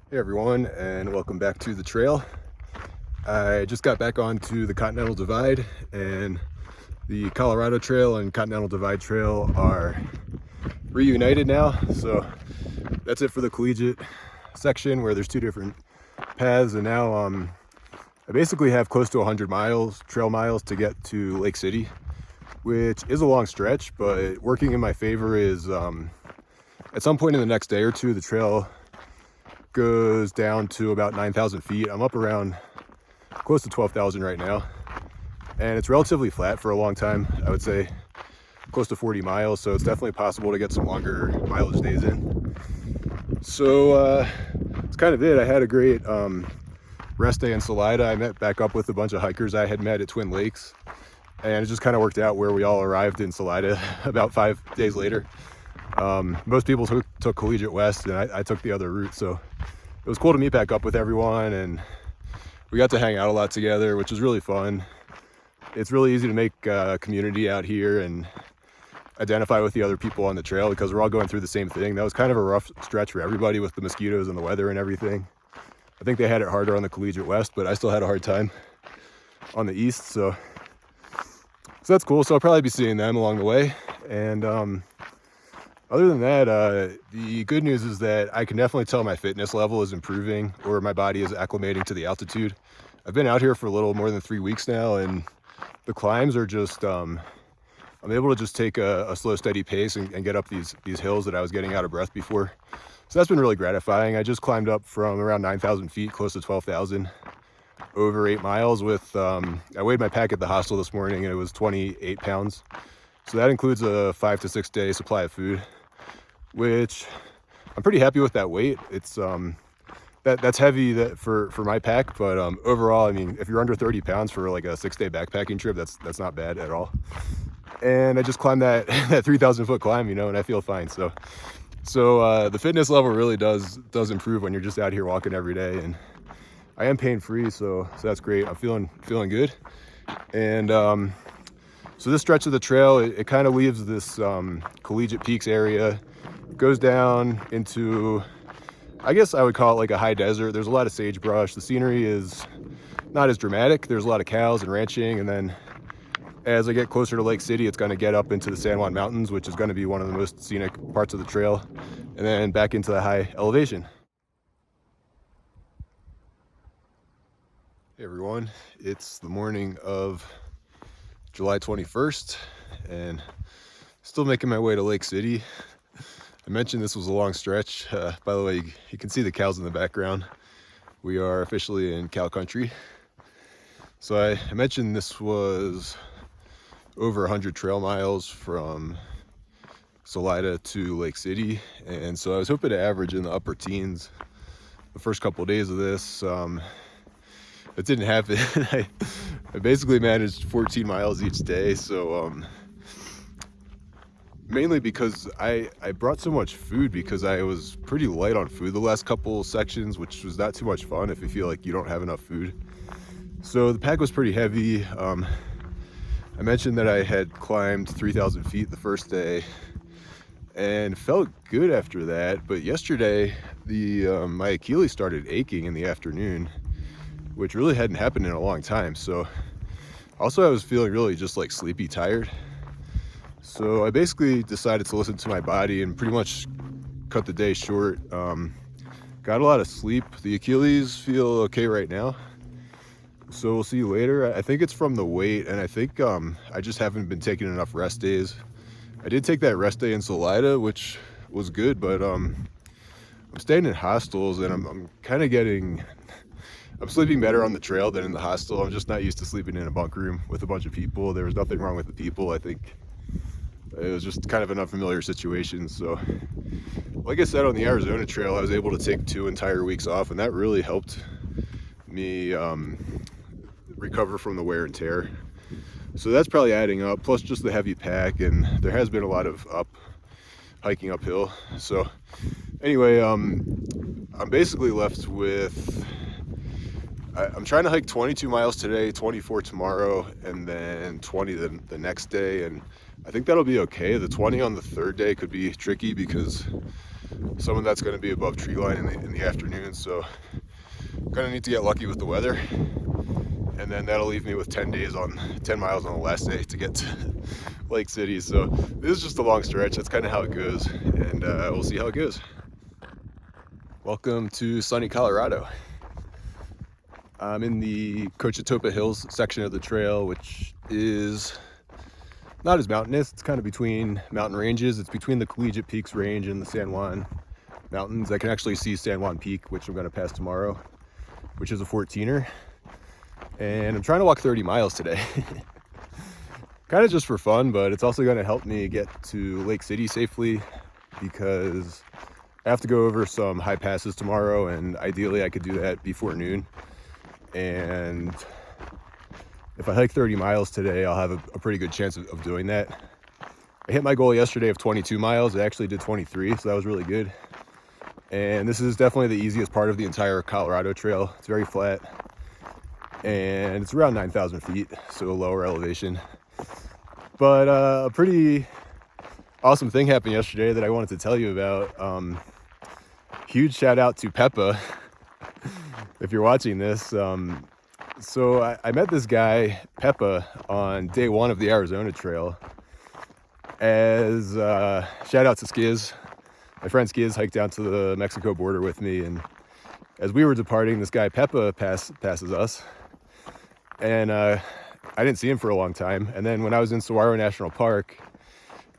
Hey everyone, and welcome back to the trail. I just got back onto the Continental Divide, and the Colorado Trail and Continental Divide Trail are reunited now. So that's it for the collegiate section where there's two different paths, and now I basically have close to 100 trail miles to get to Lake City, which is a long stretch, but working in my favor is at some point in the next day or two, the trail goes down to about 9,000 feet. I'm up around close to 12,000 right now, and it's relatively flat for a long time. I would say close to 40 miles, so it's definitely possible to get some longer mileage days in. So it's kind of it. I had a great rest day in Salida. I met back up with a bunch of hikers I had met at Twin Lakes, and it just kind of worked out where we all arrived in Salida about 5 days later. Most people took Collegiate West, and I took the other route, so it was cool to meet back up with everyone, and we got to hang out a lot together, which was really fun. It's really easy to make a community out here and identify with the other people on the trail because we're all going through the same thing. That was kind of a rough stretch for everybody with the mosquitoes and the weather and everything. I think they had it harder on the Collegiate West, but I still had a hard time on the East, so that's cool. So I'll probably be seeing them along the way, and other than that, the good news is that I can definitely tell my fitness level is improving, or my body is acclimating to the altitude. I've been out here for a little more than 3 weeks now, and the climbs are just, I'm able to just take a slow, steady pace and get up these hills that I was getting out of breath before. So that's been really gratifying. I just climbed up from around 9,000 feet, close to 12,000, over 8 miles with, I weighed my pack at the hostel this morning, and it was 28 pounds. So that includes a 5 to 6 day supply of food, which I'm pretty happy with that weight. It's that's heavy for my pack, but overall, I mean, if you're under 30 pounds for like a 6-day backpacking trip, that's not bad at all. And I just climbed that 3,000 foot climb, and I feel fine. So the fitness level really does improve when you're just out here walking every day, and I am pain free, so that's great. I'm feeling good. And so this stretch of the trail, it kind of leaves this Collegiate Peaks area, goes down into, I guess I would call it like a high desert. There's a lot of sagebrush. The scenery is not as dramatic. There's a lot of cows and ranching, and then as I get closer to Lake City, it's going to get up into the San Juan Mountains, which is going to be one of the most scenic parts of the trail, and then back into the high elevation. Hey everyone, it's the morning of July 21st, and still making my way to Lake City. I mentioned this was a long stretch. By the way, you can see the cows in the background. We are officially in cow country. So I mentioned this was over 100 trail miles from Salida to Lake City, and so I was hoping to average in the upper teens the first couple of days of this. It didn't happen. I basically managed 14 miles each day, so mainly because I brought so much food because I was pretty light on food the last couple sections, which was not too much fun if you feel like you don't have enough food. So the pack was pretty heavy. I mentioned that I had climbed 3,000 feet the first day and felt good after that, but yesterday my Achilles started aching in the afternoon, which really hadn't happened in a long time. So also I was feeling really just like sleepy tired. So I basically decided to listen to my body and pretty much cut the day short. Got a lot of sleep. The Achilles feel okay right now, so we'll see you later. I think it's from the weight, and I think I just haven't been taking enough rest days. I did take that rest day in Salida, which was good, but I'm staying in hostels, and I'm kind of I'm sleeping better on the trail than in the hostel. I'm just not used to sleeping in a bunk room with a bunch of people. There was nothing wrong with the people. I think it was just kind of an unfamiliar situation. So like I said, on the Arizona trail, I was able to take 2 entire weeks off, and that really helped me recover from the wear and tear. So that's probably adding up, plus just the heavy pack, and there has been a lot of hiking uphill. So anyway, I'm basically left with, I'm trying to hike 22 miles today, 24 tomorrow, and then 20 the next day, and I think that'll be okay. The 20 on the third day could be tricky because some of that's going to be above tree line in the afternoon, so gonna need to get lucky with the weather, and then that'll leave me with 10 miles on the last day to get to Lake City. So this is just a long stretch. That's kind of how it goes, and we'll see how it goes. Welcome to sunny Colorado. I'm in the Cochetopa Hills section of the trail, which is not as mountainous. It's kind of between mountain ranges. It's between the Collegiate Peaks range and the San Juan Mountains. I can actually see San Juan Peak, which I'm going to pass tomorrow, which is a 14er. And I'm trying to walk 30 miles today. Kind of just for fun, but it's also going to help me get to Lake City safely, because I have to go over some high passes tomorrow, and ideally I could do that before noon. And if I hike 30 miles today, I'll have a pretty good chance of doing that. I hit my goal yesterday of 22 miles. I actually did 23, so that was really good. And this is definitely the easiest part of the entire Colorado Trail. It's very flat, and it's around 9,000 feet, so a lower elevation. But a pretty awesome thing happened yesterday that I wanted to tell you about. Huge shout out to Peppa, if you're watching this. So I met this guy, Peppa, on day one of the Arizona Trail. As shout out to Skiz. My friend Skiz hiked down to the Mexico border with me, and as we were departing, this guy Peppa passes us, and I didn't see him for a long time. And then when I was in Saguaro National Park,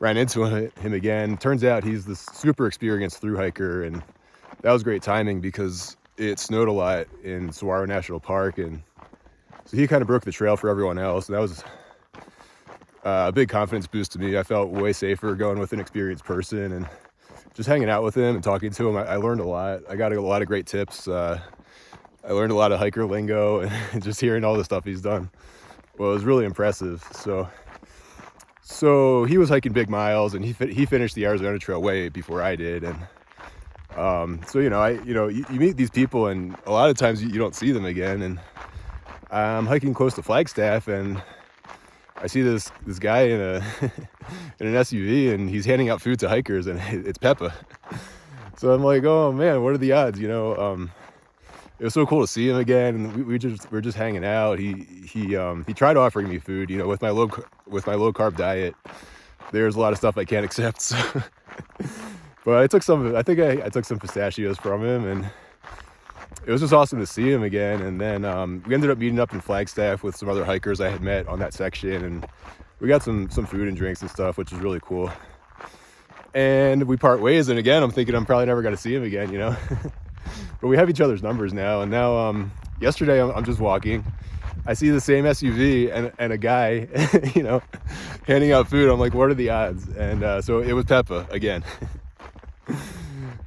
ran into him again. Turns out he's this super experienced thru hiker, and that was great timing because it snowed a lot in Saguaro National Park, and so he kind of broke the trail for everyone else. And that was a big confidence boost to me. I felt way safer going with an experienced person, and just hanging out with him and talking to him, I learned a lot. I got a lot of great tips. I learned a lot of hiker lingo, and just hearing all the stuff he's done, well, it was really impressive. So he was hiking big miles, and he finished the Arizona Trail way before I did. And so you meet these people, and a lot of times you don't see them again. And I'm hiking close to Flagstaff, and I see this guy in an SUV, and he's handing out food to hikers, and it's Peppa. So I'm like, oh man, what are the odds? It was so cool to see him again, and we're just hanging out. He tried offering me food. With my low carb diet, there's a lot of stuff I can't accept. So. But I took some. I think I took some pistachios from him, and it was just awesome to see him again. And then we ended up meeting up in Flagstaff with some other hikers I had met on that section, and we got some food and drinks and stuff, which was really cool. And we part ways, and again, I'm thinking I'm probably never going to see him again, But we have each other's numbers now. And now, yesterday I'm just walking. I see the same SUV and a guy, handing out food. I'm like, what are the odds? And so it was Peppa again.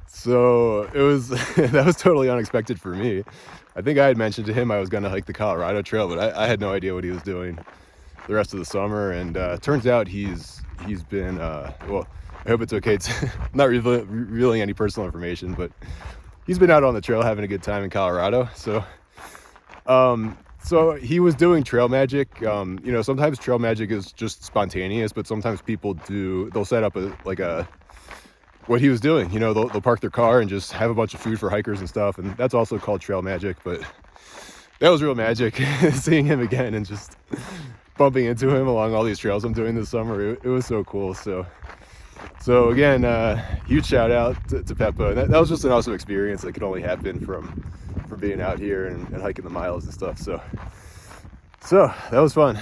So that was totally unexpected for me. I think I had mentioned to him I was going to hike the Colorado Trail, but I had no idea what he was doing the rest of the summer. And turns out he's been, well, I hope it's okay to not revealing any personal information, but he's been out on the trail having a good time in Colorado. So he was doing trail magic. Sometimes trail magic is just spontaneous, but sometimes people they'll set up what he was doing. They'll park their car and just have a bunch of food for hikers and stuff. And that's also called trail magic, but that was real magic. Seeing him again and just bumping into him along all these trails I'm doing this summer. It was so cool. So again, huge shout out to Peppa. That was just an awesome experience that could only happen from being out here and hiking the miles and stuff. So that was fun.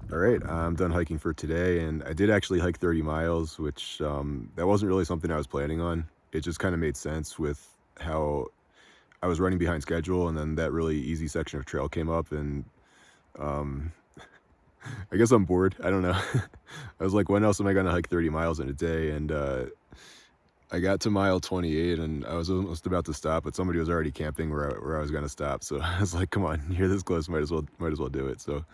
All right, I'm done hiking for today, and I did actually hike 30 miles, which that wasn't really something I was planning on. It just kind of made sense with how I was running behind schedule, and then that really easy section of trail came up, and I guess I'm bored. I don't know. I was like, when else am I going to hike 30 miles in a day? And I got to mile 28, and I was almost about to stop, but somebody was already camping where I was going to stop. So I was like, come on, you're this close, might as well do it. So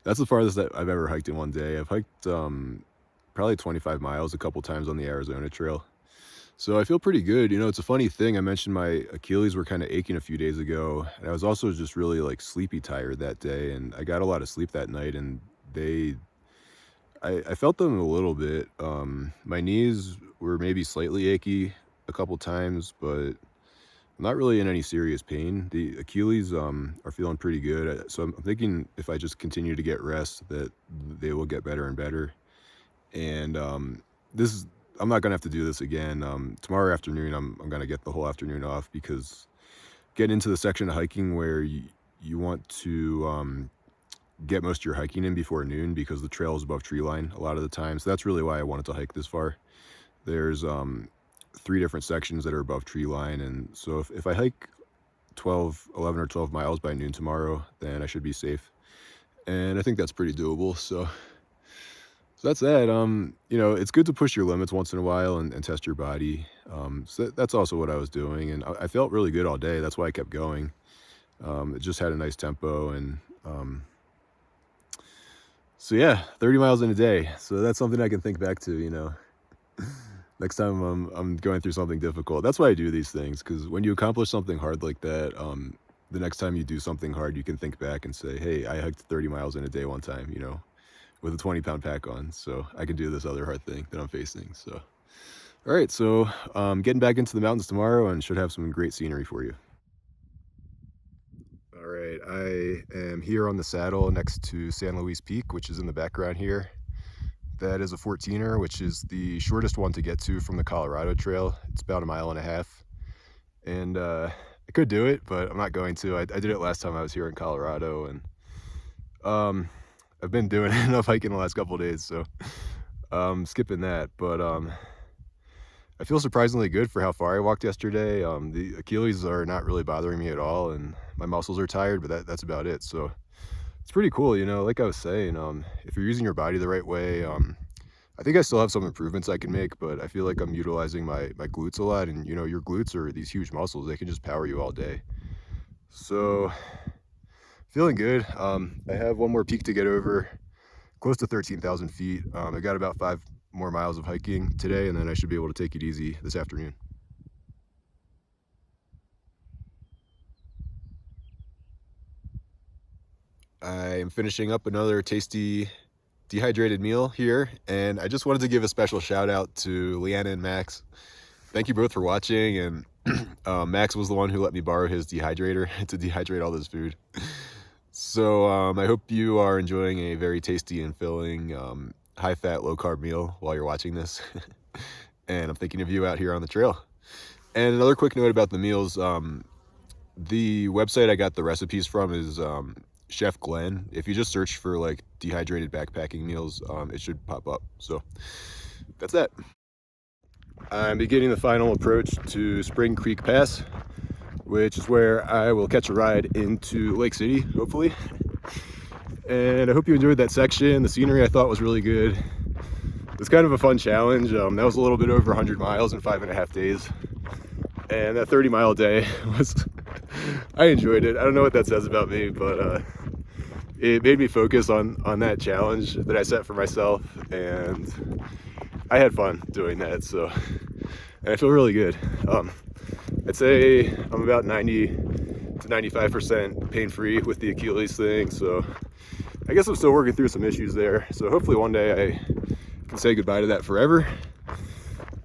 that's the farthest that I've ever hiked in one day. I've hiked probably 25 miles a couple times on the Arizona Trail. So I feel pretty good. It's a funny thing. I mentioned my Achilles were kind of aching a few days ago, and I was also just really sleepy tired that day, and I got a lot of sleep that night, and I felt them a little bit. My knees were maybe slightly achy a couple times, but I'm not really in any serious pain. The Achilles are feeling pretty good. So I'm thinking if I just continue to get rest, that they will get better and better. And this is I'm not gonna have to do this again. Tomorrow afternoon, I'm gonna get the whole afternoon off because getting into the section of hiking where you want to get most of your hiking in before noon because the trail is above tree line a lot of the time. So that's really why I wanted to hike this far. There's 3 different sections that are above tree line, and so if I hike 11 or 12 miles by noon tomorrow, then I should be safe. And I think that's pretty doable. So that's that. You know, it's good to push your limits once in a while and test your body. So that's also what I was doing, and I felt really good all day. That's why I kept going. It just had a nice tempo, and so yeah, 30 miles in a day. So that's something I can think back to, you know, next time I'm going through something difficult. That's why I do these things, because when you accomplish something hard like that, the next time you do something hard, you can think back and say, hey, I hiked 30 miles in a day one time, you know, with a 20-pound pack on, so I can do this other hard thing that I'm facing. So all right, so getting back into the mountains tomorrow and should have some great scenery for you. All right, I am here on the saddle next to San Luis Peak, which is in the background here. That is a 14er, which is the shortest one to get to from the Colorado Trail. It's about 1.5 miles. And I could do it, but I'm not going to. I did it last time I was here in Colorado, and I've been doing enough hiking the last couple of days, so skipping that. But I feel surprisingly good for how far I walked yesterday. The Achilles are not really bothering me at all, and my muscles are tired, but that's about it. So it's pretty cool, you know, like I was saying, if you're using your body the right way, I think I still have some improvements I can make, but I feel like I'm utilizing my glutes a lot, and you know, your glutes are these huge muscles. They can just power you all day. So feeling good. I have one more peak to get over, close to 13,000 feet. I got about 5 more miles of hiking today, and then I should be able to take it easy this afternoon. I am finishing up another tasty dehydrated meal here, and I just wanted to give a special shout out to Leanna and Max. Thank you both for watching, and Max was the one who let me borrow his dehydrator to dehydrate all this food. So I hope you are enjoying a very tasty and filling high-fat, low-carb meal while you're watching this. And I'm thinking of you out here on the trail. And another quick note about the meals, the website I got the recipes from is Chef Glenn. If you just search for like dehydrated backpacking meals, it should pop up. So that's that. I'm beginning the final approach to Spring Creek Pass, which is where I will catch a ride into Lake City, hopefully. And I hope you enjoyed that section. The scenery I thought was really good. It's kind of a fun challenge. That was a little bit over 100 miles in 5.5 days. And that 30-mile day was, I enjoyed it. I don't know what that says about me, but it made me focus on that challenge that I set for myself. And I had fun doing that, so, and I feel really good. I'd say I'm about 90 to 95% pain-free with the Achilles thing, so I guess I'm still working through some issues there. So hopefully one day I can say goodbye to that forever.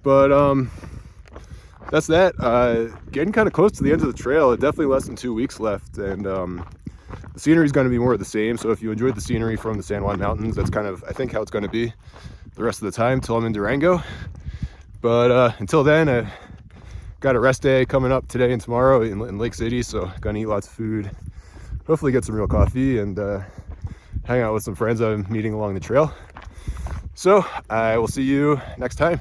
But that's that. Getting kind of close to the end of the trail. Definitely less than 2 weeks left, and the scenery is going to be more of the same. So if you enjoyed the scenery from the San Juan Mountains, that's kind of, I think, how it's going to be the rest of the time till I'm in Durango. But until then, I got a rest day coming up today and tomorrow in Lake City, so gonna eat lots of food, hopefully get some real coffee, and hang out with some friends I'm meeting along the trail. So I will see you next time.